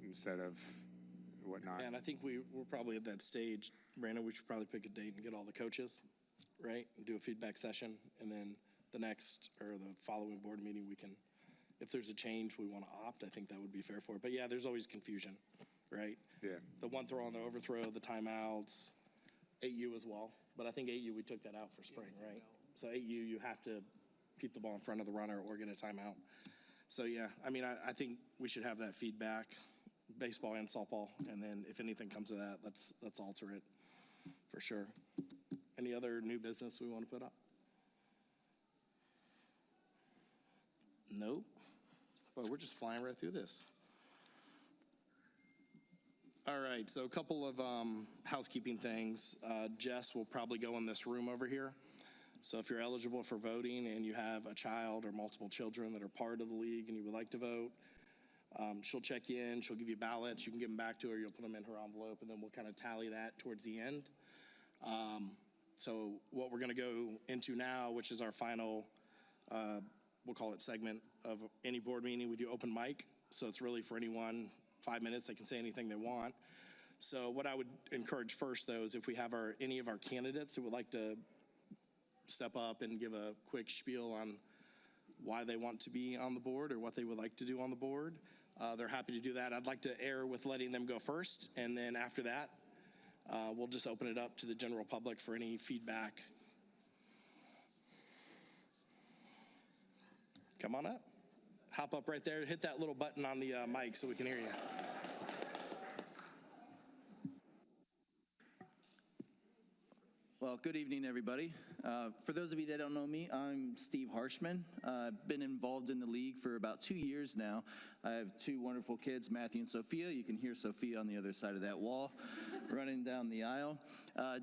instead of whatnot. And I think we're probably at that stage, Brandon, we should probably pick a date and get all the coaches, right? And do a feedback session. And then the next or the following board meeting, we can, if there's a change we want to opt, I think that would be fair for it. But yeah, there's always confusion, right? Yeah. The one throw on the overthrow, the timeouts, 8U as well. But I think 8U, we took that out for spring, right? So 8U, you have to keep the ball in front of the runner or get a timeout. So yeah, I mean, I think we should have that feedback, baseball and softball, and then if anything comes of that, let's alter it for sure. Any other new business we want to put up? Nope. Well, we're just flying right through this. All right, so a couple of housekeeping things. Jess will probably go in this room over here. So if you're eligible for voting and you have a child or multiple children that are part of the league and you would like to vote, she'll check you in, she'll give you ballots, you can give them back to her, you'll put them in her envelope, and then we'll kind of tally that towards the end. So what we're gonna go into now, which is our final, we'll call it segment of any board meeting, we do open mic. So it's really for anyone, 5 minutes, they can say anything they want. So what I would encourage first though is if we have any of our candidates who would like to step up and give a quick spiel on why they want to be on the board or what they would like to do on the board. They're happy to do that. I'd like to err with letting them go first, and then after that, we'll just open it up to the general public for any feedback. Come on up. Hop up right there. Hit that little button on the mic so we can hear you. Well, good evening, everybody. For those of you that don't know me, I'm Steve Harshman. I've been involved in the league for about 2 years now. I have two wonderful kids, Matthew and Sophia. You can hear Sophia on the other side of that wall running down the aisle.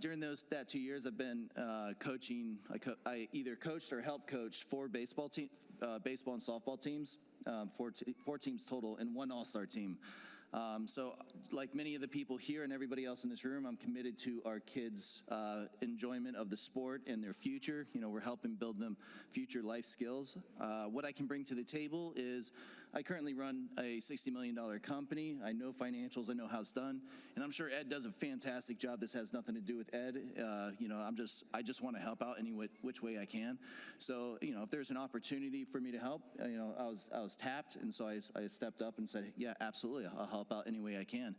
During that 2 years, I've been coaching. I either coached or helped coach four baseball and softball teams, four teams total, and one all-star team. So like many of the people here and everybody else in this room, I'm committed to our kids' enjoyment of the sport and their future. You know, we're helping build them future life skills. What I can bring to the table is I currently run a $60 million company. I know financials, I know how it's done, and I'm sure Ed does a fantastic job. This has nothing to do with Ed. You know, I just want to help out any which way I can. So, you know, if there's an opportunity for me to help, you know, I was tapped, and so I stepped up and said, yeah, absolutely, I'll help out any way I can.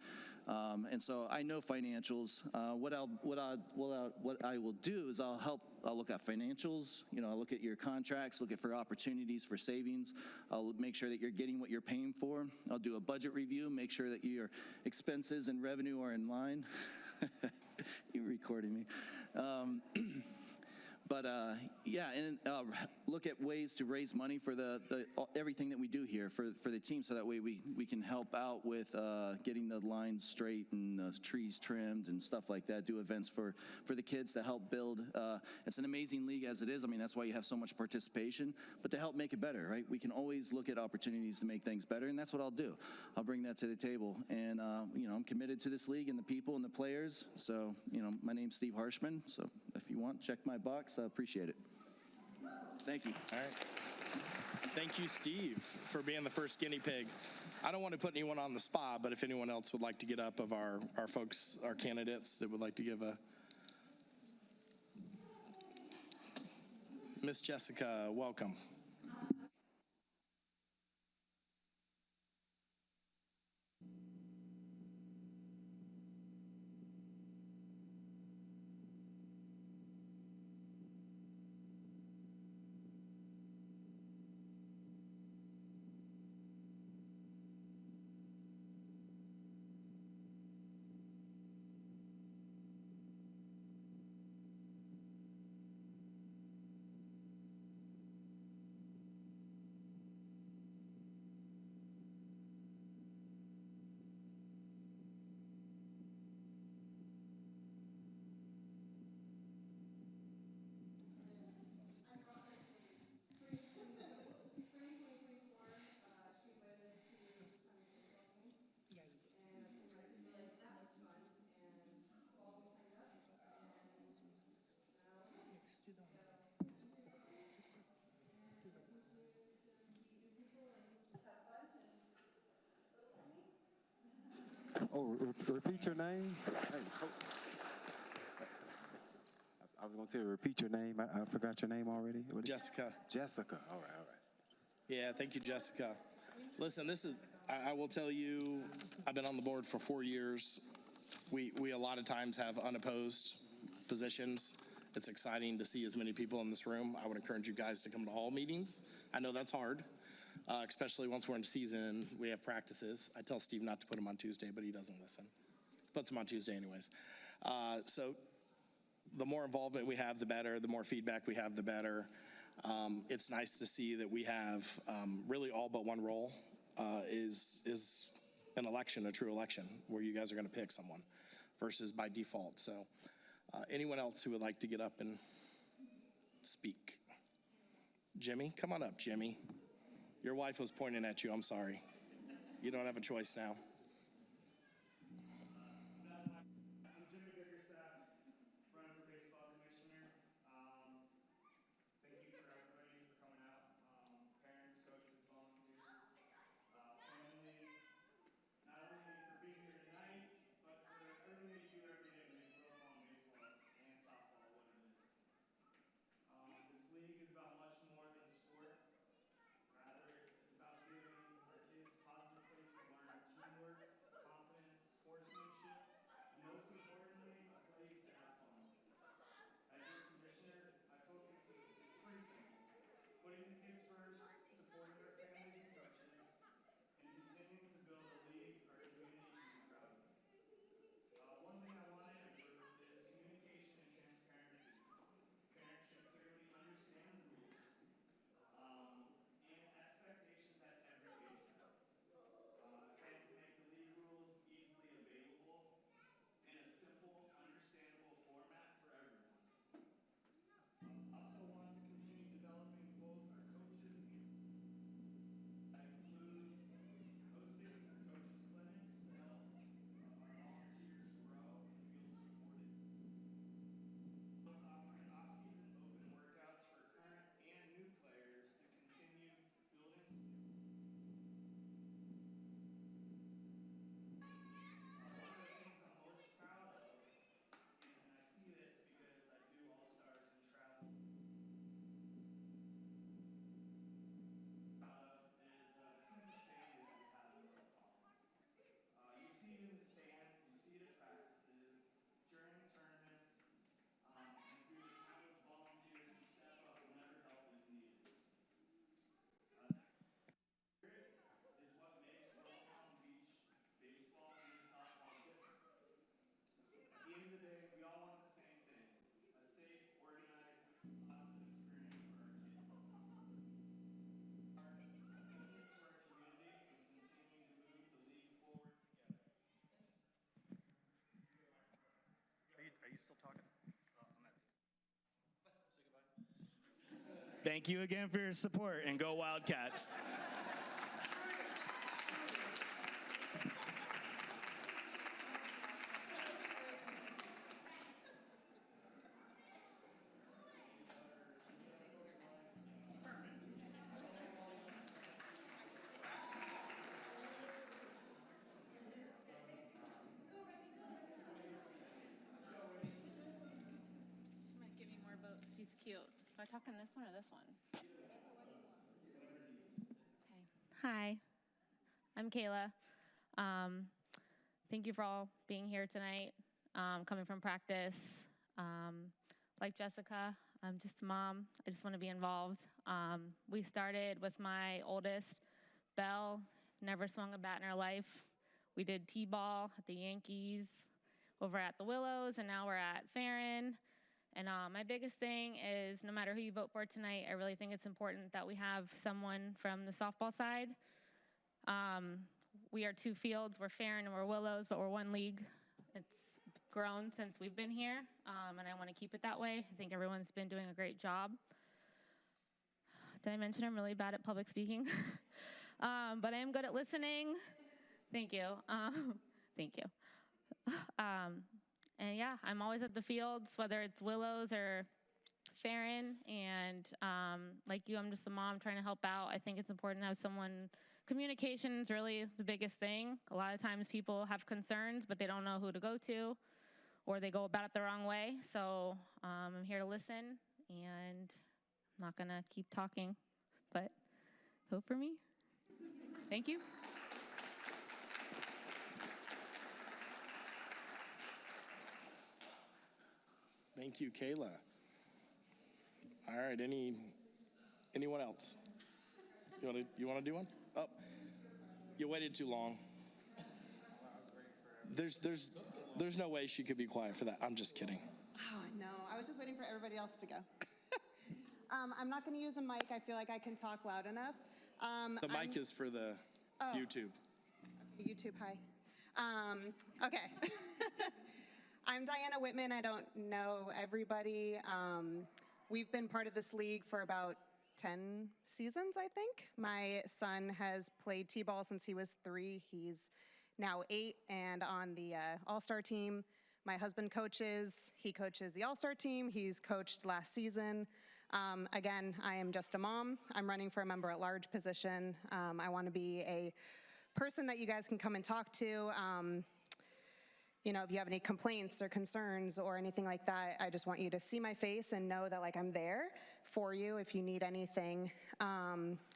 And so I know financials. What I will do is I'll look at financials. You know, I'll look at your contracts, look for opportunities for savings. I'll make sure that you're getting what you're paying for. I'll do a budget review, make sure that your expenses and revenue are in line. You're recording me. But yeah, and look at ways to raise money for the everything that we do here for the team, so that way we can help out with getting the lines straight and the trees trimmed and stuff like that. Do events for the kids to help build. It's an amazing league as it is. I mean, that's why you have so much participation. But to help make it better, right? We can always look at opportunities to make things better, and that's what I'll do. I'll bring that to the table, and you know, I'm committed to this league and the people and the players. So, you know, my name's Steve Harshman. So if you want, check my box. I appreciate it. Thank you. All right. Thank you, Steve, for being the first guinea pig. I don't want to put anyone on the spot, but if anyone else would like to get up of our folks, our candidates that would like to give a... Miss Jessica, welcome. Repeat your name. Hey, coach. I was going to tell you, repeat your name. I forgot your name already. What is it? Jessica. Jessica. All right, all right. Yeah, thank you, Jessica. Listen, I will tell you, I've been on the board for 4 years. We a lot of times have unopposed positions. It's exciting to see as many people in this room. I would encourage you guys to come to all meetings. I know that's hard, especially once we're in season and we have practices. I tell Steve not to put them on Tuesday, but he doesn't listen. Puts them on Tuesday anyways. So the more involvement we have, the better. The more feedback we have, the better. It's nice to see that we have really all but one role is an election, a true election, where you guys are going to pick someone versus by default. So anyone else who would like to get up and speak? Jimmy, come on up, Jimmy. Your wife was pointing at you. I'm sorry. You don't have a choice now. Thank you again for your support, and go Wildcats. Might give me more votes. He's cute. Am I talking this one or this one? Okay. Hi, I'm Kayla. Thank you for all being here tonight. Coming from practice, like Jessica, I'm just a mom. I just want to be involved. We started with my oldest, Belle. Never swung a bat in her life. We did T-ball at the Yankees, over at the Willows, and now we're at Farron. And my biggest thing is no matter who you vote for tonight, I really think it's important that we have someone from the softball side. We are two fields. We're Farron and we're Willows, but we're one league. It's grown since we've been here, and I want to keep it that way. I think everyone's been doing a great job. Did I mention I'm really bad at public speaking? But I am good at listening. Thank you. Thank you. And yeah, I'm always at the fields, whether it's Willows or Farron. And like you, I'm just a mom trying to help out. I think it's important to have someone communication is really the biggest thing. A lot of times people have concerns, but they don't know who to go to, or they go about it the wrong way. So I'm here to listen, and I'm not going to keep talking, but vote for me. Thank you. Thank you, Kayla. All right, anyone else? You want to do one? Oh, you waited too long. There's no way she could be quiet for that. I'm just kidding. Oh, no, I was just waiting for everybody else to go. I'm not going to use a mic. I feel like I can talk loud enough. The mic is for the YouTube. YouTube, hi. Okay. I'm Diana Whitman. I don't know everybody. We've been part of this league for about 10 seasons, I think. My son has played t-ball since he was 3. He's now 8 and on the All-Star team. My husband coaches. He coaches the All-Star team. He's coached last season. Again, I am just a mom. I'm running for a member-at-large position. I want to be a person that you guys can come and talk to. You know, if you have any complaints or concerns or anything like that, I just want you to see my face and know that, like, I'm there for you if you need anything.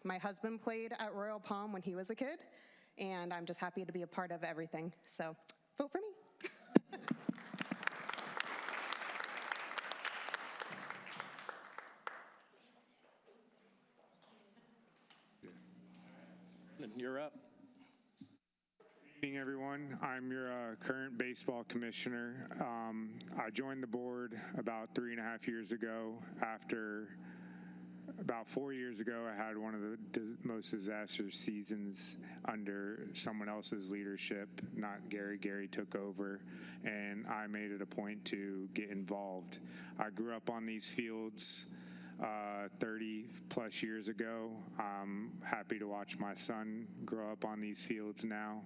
My husband played at Royal Palm when he was a kid, and I'm just happy to be a part of everything. So vote for me. You're up. Good evening, everyone. I'm your current baseball commissioner. I joined the board about 3.5 years ago. After about 4 years ago, I had one of the most disastrous seasons under someone else's leadership, not Gary. Gary took over, and I made it a point to get involved. I grew up on these fields 30 plus years ago. I'm happy to watch my son grow up on these fields now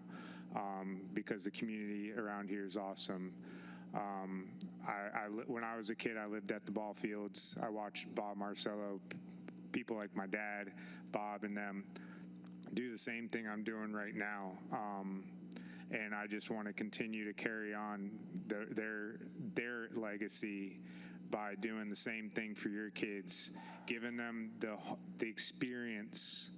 because the community around here is awesome. When I was a kid, I lived at the ball fields. I watched Bob Marcello, people like my dad, Bob, and them do the same thing I'm doing right now. And I just want to continue to carry on their legacy by doing the same thing for your kids, giving them the experience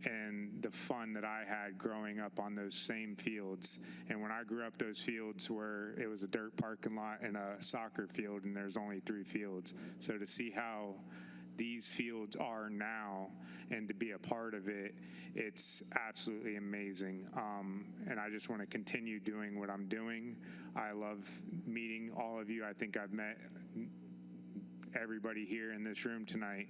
and the fun that I had growing up on those same fields. And when I grew up, those fields were, it was a dirt parking lot and a soccer field, and there's only 3 fields. So to see how these fields are now and to be a part of it, it's absolutely amazing. And I just want to continue doing what I'm doing. I love meeting all of you. I think I've met everybody here in this room tonight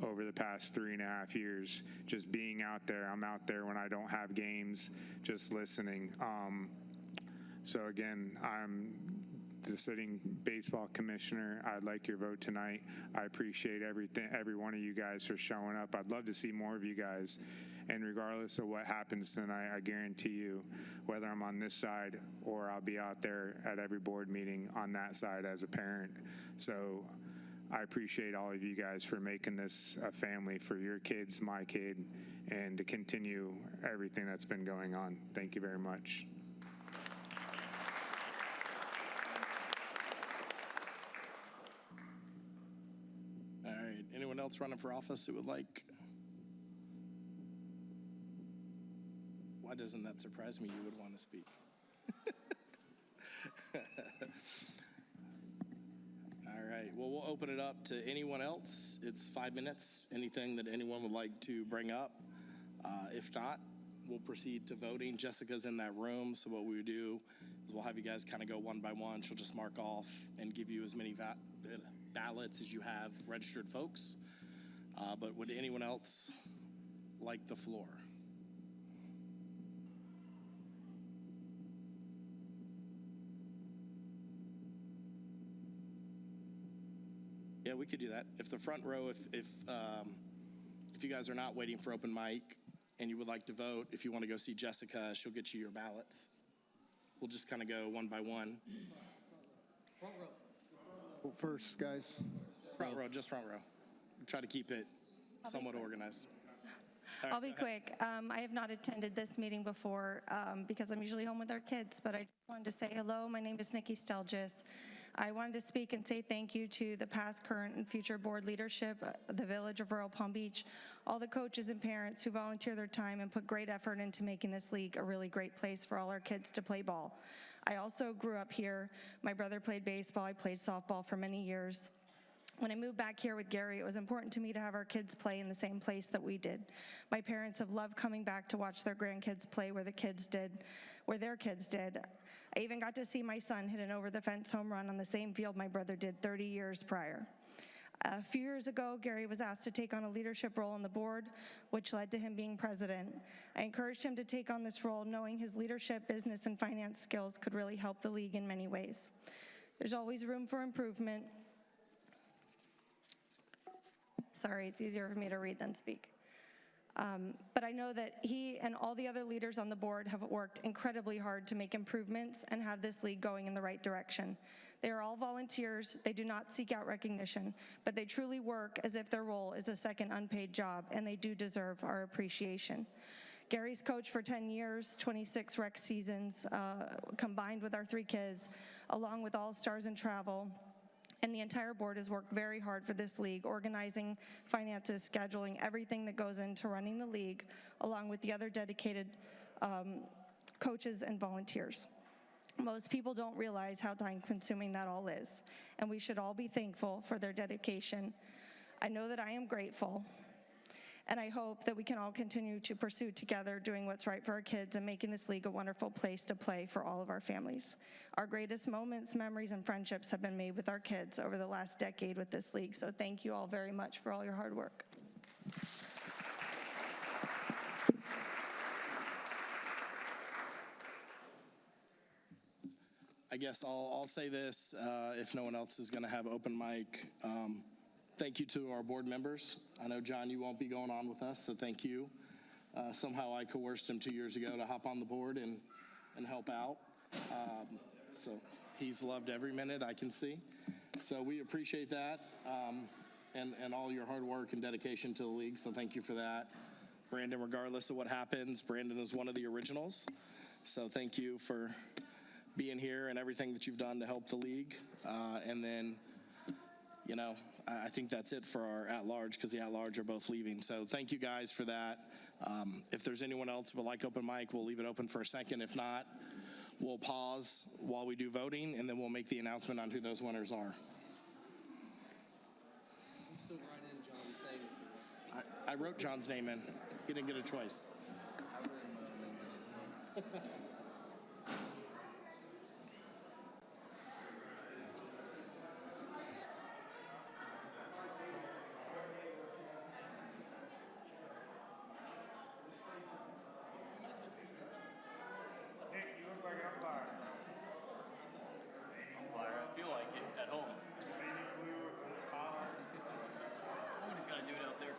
over the past 3.5 years, just being out there. I'm out there when I don't have games, just listening. So again, I'm the sitting baseball commissioner. I'd like your vote tonight. I appreciate every one of you guys for showing up. I'd love to see more of you guys. And regardless of what happens tonight, I guarantee you, whether I'm on this side or I'll be out there at every board meeting on that side as a parent. So I appreciate all of you guys for making this a family for your kids, my kid, and to continue everything that's been going on. Thank you very much. All right, anyone else running for office who would like? Why doesn't that surprise me you would want to speak? All right, well, we'll open it up to anyone else. It's 5 minutes. Anything that anyone would like to bring up? If not, we'll proceed to voting. Jessica's in that room, so what we would do is we'll have you guys kind of go one by one. She'll just mark off and give you as many ballots as you have registered folks. But would anyone else like the floor? Yeah, we could do that. If the front row, if you guys are not waiting for open mic and you would like to vote, if you want to go see Jessica, she'll get you your ballots. We'll just kind of go one by one. Front row. First, guys. Front row, just front row. We'll try to keep it somewhat organized. right, I'll be go ahead. quick. I have not attended this meeting before because I'm usually home with our kids, but I just wanted to say hello. My name is Nikki Stelgis. I wanted to speak and say thank you to the past, current, and future board leadership, the Village of Royal Palm Beach, all the coaches and parents who volunteer their time and put great effort into making this league a really great place for all our kids to play ball. I also grew up here. My brother played baseball. I played softball for many years. When I moved back here with Gary, it was important to me to have our kids play in the same place that we did. My parents have loved coming back to watch their grandkids play where their kids did. I even got to see my son hit an over-the-fence home run on the same field my brother did 30 years prior. A few years ago, Gary was asked to take on a leadership role on the board, which led to him being president. I encouraged him to take on this role, knowing his leadership, business, and finance skills could really help the league in many ways. There's always room for improvement. Sorry, it's easier for me to read than speak. But I know that he and all the other leaders on the board have worked incredibly hard to make improvements and have this league going in the right direction. They are all volunteers. They do not seek out recognition, but they truly work as if their role is a second unpaid job, and they do deserve our appreciation. Gary's coached for 10 years, 26 rec seasons, combined with our 3 kids, along with All-Stars in travel. And the entire board has worked very hard for this league, organizing, finances, scheduling, everything that goes into running the league, along with the other dedicated coaches and volunteers. Most people don't realize how time-consuming that all is, and we should all be thankful for their dedication. I know that I am grateful, and I hope that we can all continue to pursue together doing what's right for our kids and making this league a wonderful place to play for all of our families. Our greatest moments, memories, and friendships have been made with our kids over the last decade with this league, so thank you all very much for all your hard work. I guess I'll say this, if no one else is going to have open mic. Thank you to our board members. I know, John, you won't be going on with us, so thank you. Somehow I coerced him 2 years ago to hop on the board and help out. So he's loved every minute, I can see. So we appreciate that, and all your hard work and dedication to the league, so thank you for that. Brandon, regardless of what happens, Brandon is one of the originals. So thank you for being here and everything that you've done to help the league. And then, you know, I think that's it for our at-large, because the at-large are both leaving. So thank you guys for that. If there's anyone else who would like open mic, we'll leave it open for a second. If not, we'll pause while we do voting, and then we'll make the announcement on who those winners are. Still write in John's name if you want. I wrote John's name in. He didn't get a choice. I wrote my own name down. I feel like it at home. Somebody's got to do it out there.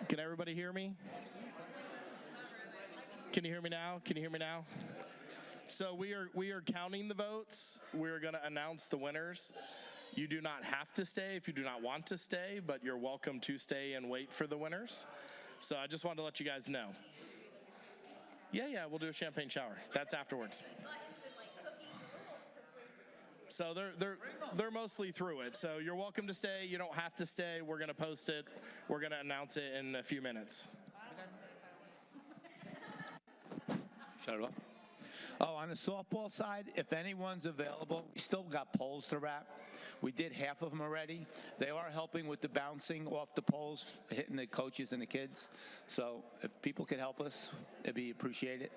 Can everybody hear me? Can you hear me now? Can you hear me now? So we are counting the votes. We're going to announce the winners. You do not have to stay if you do not want to stay, but you're welcome to stay and wait for the winners. So I just wanted to let you guys know. Yeah, we'll do a champagne shower. That's afterwards. So they're mostly through it. So you're welcome to stay. You don't have to stay. We're going to post it. We're going to announce it in a few minutes. Shut it off. Oh, on the softball side, if anyone's available, we still got poles to wrap. We did half of them already. They are helping with the bouncing off the poles, hitting the coaches and the kids. So if people could help us, it'd be appreciated.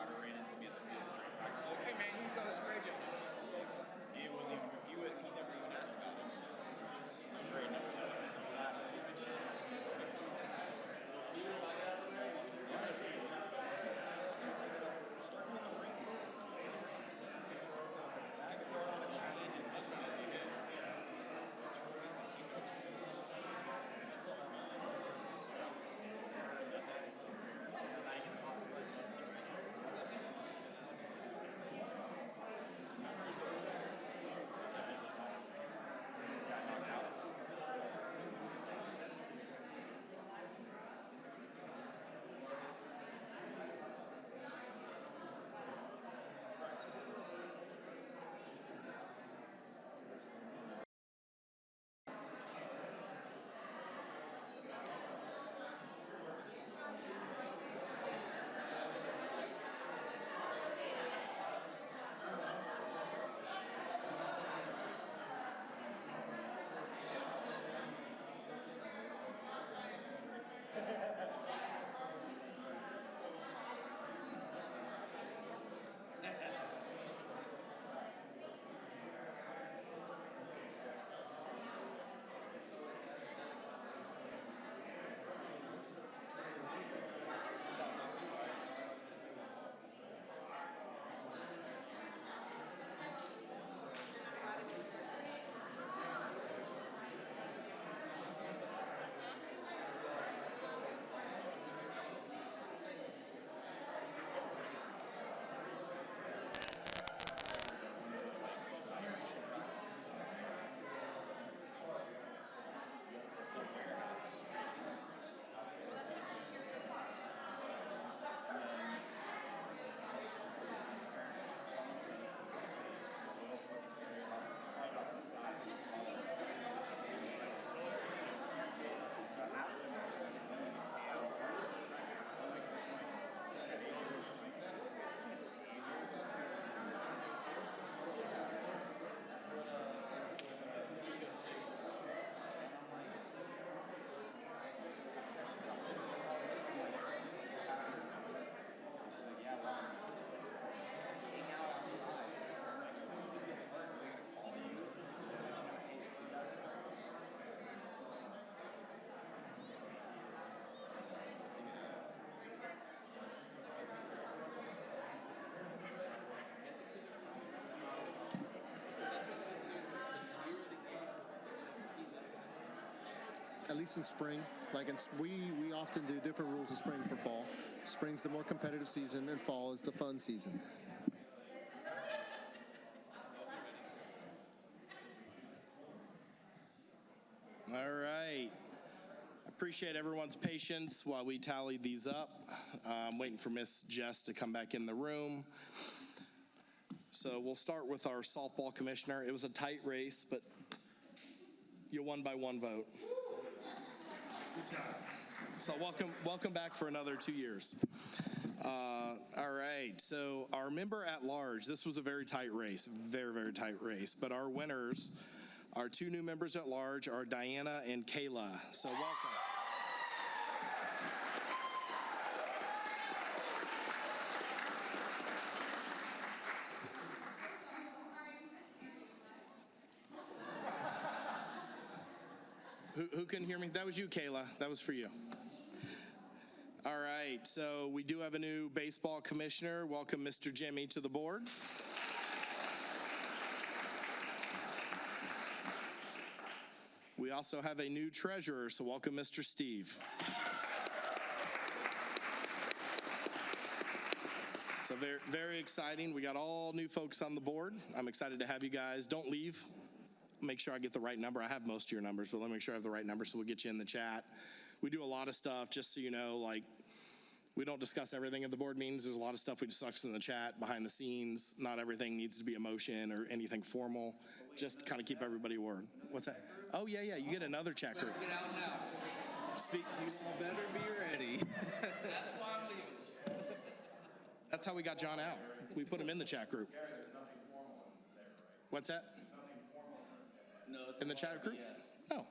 water ran into me at the field straight back. He's like, hey man, you got this rage up. He wasn't even review it. He never even asked about it. I'm great. Some last stupid shit. At least in spring, we often do different rules in spring for fall. Spring's the more competitive season, and fall is the fun season. All right. Appreciate everyone's patience while we tallied these up. I'm waiting for Miss Jess to come back in the room. So we'll start with our softball commissioner. It was a tight race, but you won by one vote. Good job. So welcome back for another 2 years. All right, so our member at large, this was a very tight race, very, very tight race. But our winners, our two new members at large are Diana and Kayla. So welcome. Who couldn't hear me? That was you, Kayla. That was for you. All right, so we do have a new baseball commissioner. Welcome, Mr. Jimmy, to the board. We also have a new treasurer, so welcome, Mr. Steve. So very, very exciting. We got all new folks on the board. I'm excited to have you guys. Don't leave. Make sure I get the right number. I have most of your numbers, but let me make sure I have the right number so we'll get you in the chat. We do a lot of stuff, just so you know, like we don't discuss everything at the board meetings. There's a lot of stuff we discuss in the chat, behind the scenes. Not everything needs to be a motion or anything formal. Just kind of keep everybody word. What's that? Oh, yeah, you get another chat group. Get out now. Speak. You better be ready. That's why I'm leaving. That's how we got John out. We put him in the chat group. What's that? No, it's in the chat group? Yes. No,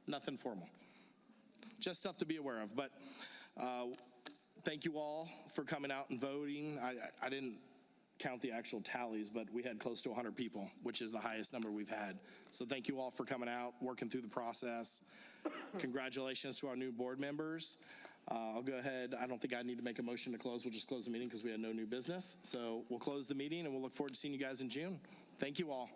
nothing formal. Just stuff to be aware of. But thank you all for coming out and voting. I didn't count the actual tallies, but we had close to 100 people, which is the highest number we've had. So thank you all for coming out, working through the process. Congratulations to our new board members. I'll go ahead. I don't think I need to make a motion to close. We'll just close the meeting because we had no new business. So we'll close the meeting, and we'll look forward to seeing you guys in June. Thank you all.